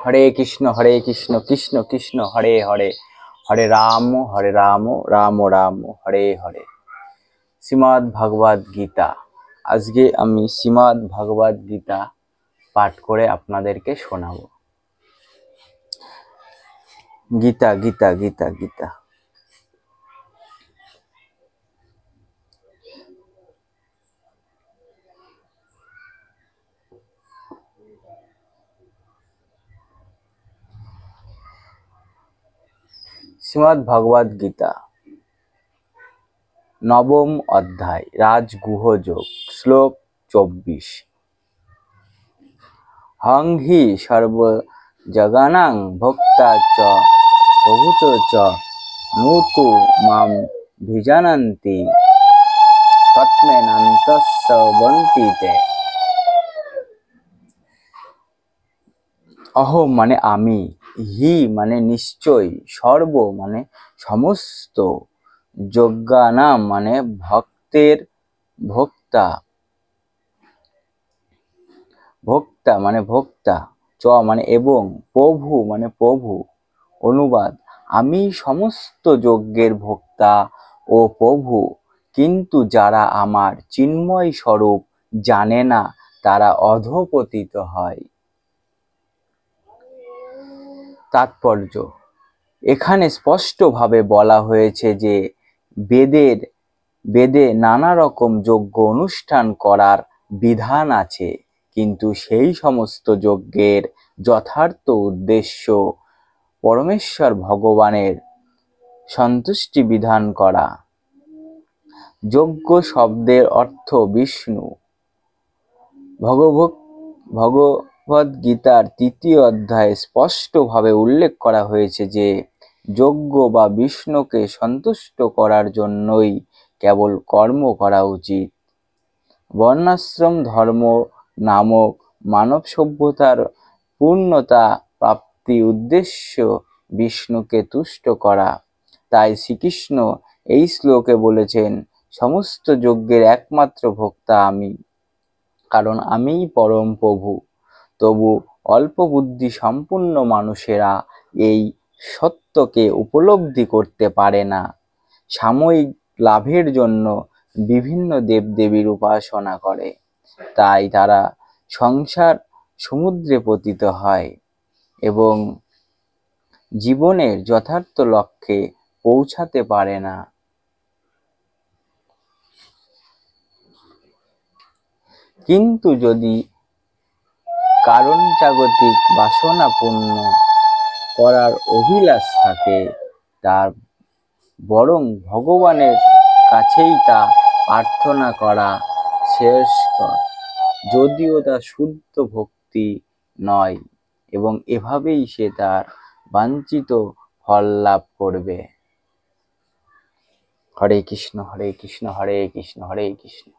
হরে কৃষ্ণ কৃষ্ণ কৃষ্ণ হরে হরে, হরে রাম রাম রাম হরে হরে। শ্রীমদ্ ভগবদ গীতা। আজকে আমি শ্রীমদ্ ভগবদ গীতা পাঠ করে আপনাদেরকে শোনাবো। গীতা গীতা গীতা গীতা। শ্রীমদ্ ভগবদ গীতা নবম অধ্যায়, রাজগুহ যোগ, শ্লোক 24। হং হি সর্ব জগানাং ভোক্তা চ বহুত চ নূতু মাম ভিজানন্তি তৎমেনান্তস্য বন্তি তে। অহম মানে আমি, হি মানে নিশ্চয়, সর্ব মানে সমস্ত, যজ্ঞানাম মানে ভক্তের, ভোক্তা, ভোক্তা মানে ভোক্তা, চ মানে এবং, প্রভু মানে প্রভু। অনুবাদ: আমি সমস্ত যজ্ঞের ভোক্তা ও প্রভু, কিন্তু যারা আমার চিন্ময় স্বরূপ জানে না তারা অধঃপতিত হয়। তাৎপর্য: এখানে স্পষ্টভাবে বলা হয়েছে যে বেদে নানা রকম যজ্ঞ অনুষ্ঠান করার বিধান আছে, কিন্তু সেই সমস্ত যজ্ঞের যথার্থ উদ্দেশ্য পরমেশ্বর ভগবানের সন্তুষ্টি বিধান করা। যজ্ঞ শব্দের অর্থ বিষ্ণু। ভগবদ্গীতার 3য় অধ্যায়ে স্পষ্টভাবে উল্লেখ করা হয়েছে যে যজ্ঞ বা বিষ্ণুকে সন্তুষ্ট করার জন্যই কেবল কর্ম করা উচিত। বর্ণাশ্রম ধর্ম নামক মানব সভ্যতার পূর্ণতা প্রাপ্তি উদ্দেশ্য বিষ্ণুকে তুষ্ট করা। তাই শ্রীকৃষ্ণ এই শ্লোকে বলেছেন, সমস্ত যজ্ঞের একমাত্র ভোক্তা আমি, কারণ আমিই পরম প্রভু। তবু অল্প বুদ্ধি সম্পন্ন মানুষেরা এই সত্যকে উপলব্ধি করতে পারে না। সাময়িক লাভের জন্য বিভিন্ন দেবদেবীর উপাসনা করে, তাই তারা সংসার সমুদ্রে পতিত হয় এবং জীবনের যথার্থ লক্ষ্যে পৌঁছাতে পারে না। কিন্তু যদি কারণ জাগতিক বাসনা পূর্ণ করার অভিলাষ থাকে, তার বরং ভগবানের কাছেই তা প্রার্থনা করা শ্রেয়স্কর, যদিও তা শুদ্ধ ভক্তি নয়, এবং এভাবেই সে তার বাঞ্ছিত ফল লাভ করবে। হরে কৃষ্ণ হরে কৃষ্ণ হরে কৃষ্ণ হরে কৃষ্ণ।